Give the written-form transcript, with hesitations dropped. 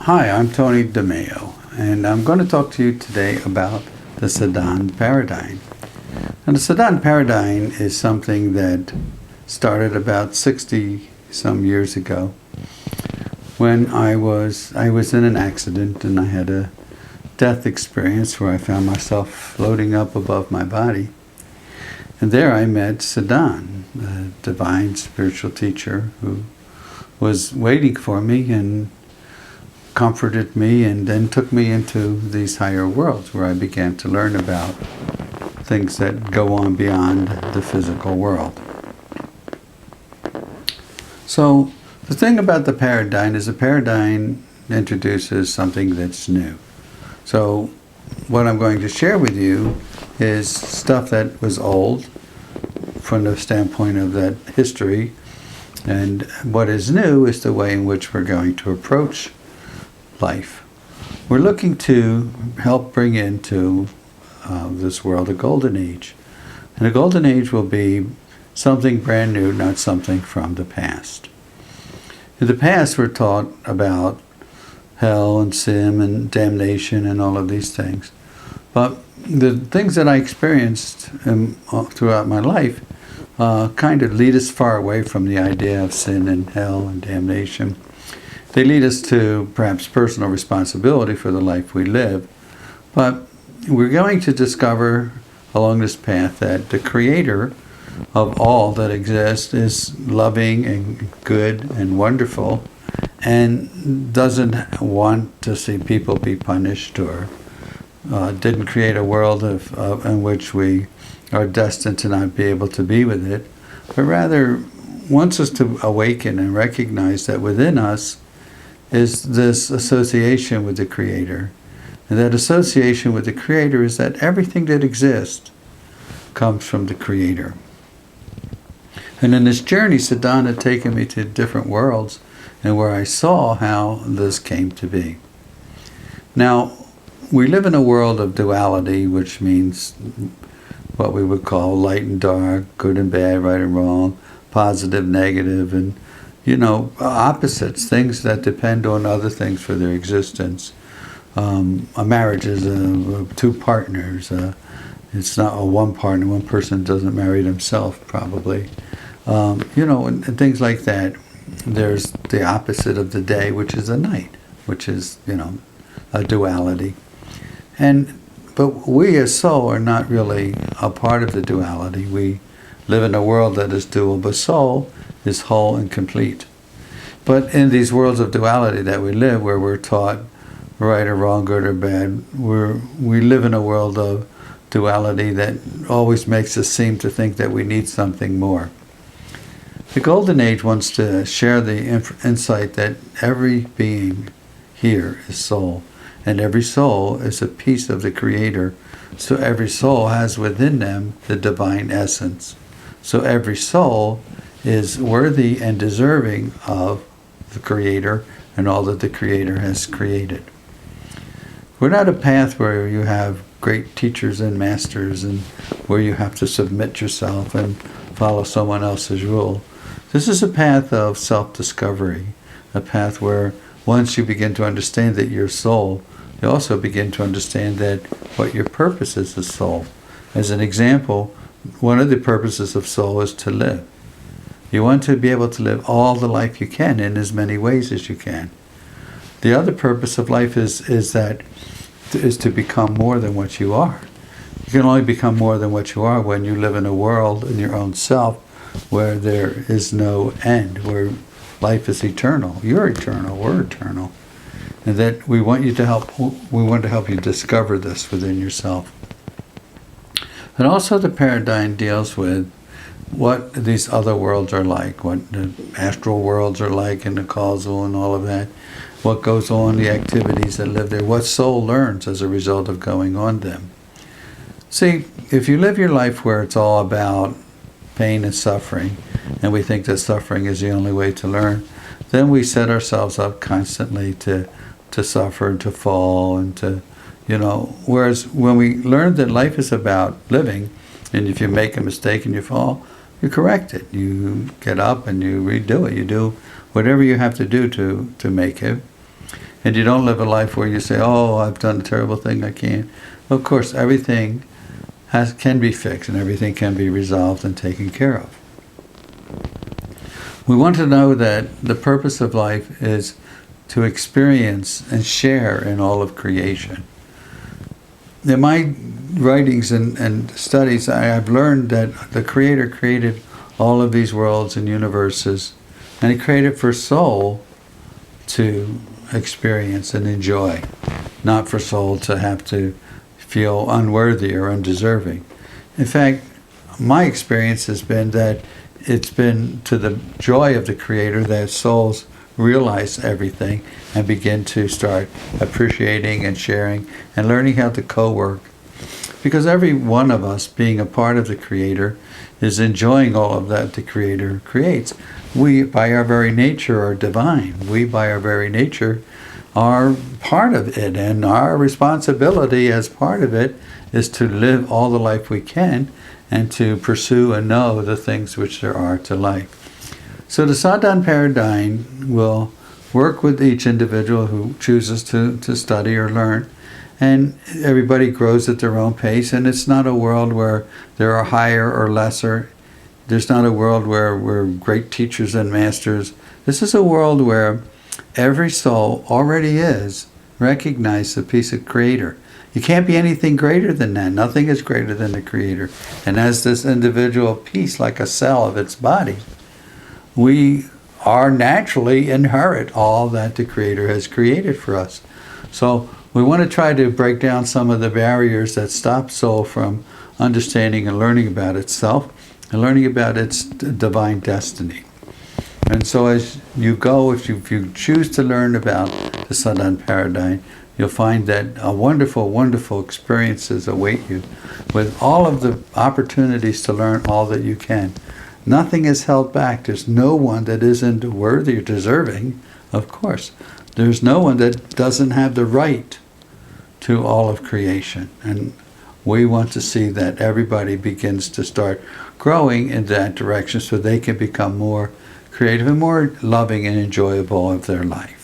Hi, I'm Tony Demayo, and I'm going to talk to you today about the Sedan paradigm. And the Sedan paradigm is something that started about 60 some years ago when I was in an accident and I had a death experience where I found myself floating up above my body. And there I met Sedan, a divine spiritual teacher who was waiting for me and comforted me and then took me into these higher worlds where I began to learn about things that go on beyond the physical world. So the thing about the paradigm is the paradigm introduces something that's new. So what I'm going to share with you is stuff that was old from the standpoint of that history, and what is new is the way in which we're going to approach life. We're looking to help bring into this world a golden age. And a golden age will be something brand new, not something from the past. In the past, we're taught about hell and sin and damnation and all of these things. But the things that I experienced throughout my life kind of lead us far away from the idea of sin and hell and damnation. They lead us to perhaps personal responsibility for the life we live, but we're going to discover along this path that the creator of all that exists is loving and good and wonderful and doesn't want to see people be punished or didn't create a world in which we are destined to not be able to be with it, but rather wants us to awaken and recognize that within us is this association with the Creator. And that association with the Creator is that everything that exists comes from the Creator. And in this journey, Sedan had taken me to different worlds and where I saw how this came to be. Now, we live in a world of duality, which means what we would call light and dark, good and bad, right and wrong, positive, negative, and opposites, things that depend on other things for their existence. A marriage is two partners. It's not a one partner. One person doesn't marry themselves, probably. And things like that. There's the opposite of the day, which is the night, which is, a duality. But we as soul are not really a part of the duality. We live in a world that is dual, but soul is whole and complete. But in these worlds of duality that we live, where we're taught right or wrong, good or bad, we live in a world of duality that always makes us seem to think that we need something more. The Golden Age wants to share the insight that every being here is soul, and every soul is a piece of the Creator, so every soul has within them the divine essence. So every soul is worthy and deserving of the Creator and all that the Creator has created. We're not a path where you have great teachers and masters and where you have to submit yourself and follow someone else's rule. This is a path of self-discovery, a path where once you begin to understand that you're soul, you also begin to understand that what your purpose is as soul. As an example, one of the purposes of soul is to live. You want to be able to live all the life you can in as many ways as you can. The other purpose of life is to become more than what you are. You can only become more than what you are when you live in a world in your own self where there is no end, where life is eternal. You're eternal, we're eternal. And that we want to help you discover this within yourself. And also the paradigm deals with what these other worlds are like, what the astral worlds are like and the causal and all of that, what goes on, the activities that live there, what soul learns as a result of going on them. See, if you live your life where it's all about pain and suffering, and we think that suffering is the only way to learn, then we set ourselves up constantly to suffer and to fall and to, whereas when we learn that life is about living, and if you make a mistake and you fall, you correct it. You get up and you redo it. You do whatever you have to do to make it. And you don't live a life where you say, oh, I've done a terrible thing, I can't. Of course, everything can be fixed and everything can be resolved and taken care of. We want to know that the purpose of life is to experience and share in all of creation. In my writings and studies, I've learned that the Creator created all of these worlds and universes, and He created for soul to experience and enjoy, not for soul to have to feel unworthy or undeserving. In fact, my experience has been that it's been to the joy of the Creator that souls realize everything and begin to start appreciating and sharing and learning how to co-work. Because every one of us, being a part of the Creator, is enjoying all of that the Creator creates. We, by our very nature, are divine. We, by our very nature, are part of it, and our responsibility as part of it is to live all the life we can and to pursue and know the things which there are to life. So the Sadhan paradigm will work with each individual who chooses to study or learn, and everybody grows at their own pace, and it's not a world where there are higher or lesser. There's not a world where we're great teachers and masters. This is a world where every soul already is recognized a piece of Creator. You can't be anything greater than that. Nothing is greater than the Creator. And as this individual piece, like a cell of its body, we are naturally inherit all that the Creator has created for us. So we want to try to break down some of the barriers that stop soul from understanding and learning about itself and learning about its divine destiny. And so as you go, if you choose to learn about the Sadhan paradigm, you'll find that wonderful, wonderful experiences await you with all of the opportunities to learn all that you can. Nothing is held back. There's no one that isn't worthy or deserving, of course. There's no one that doesn't have the right to all of creation. And we want to see that everybody begins to start growing in that direction so they can become more creative and more loving and enjoyable of their life.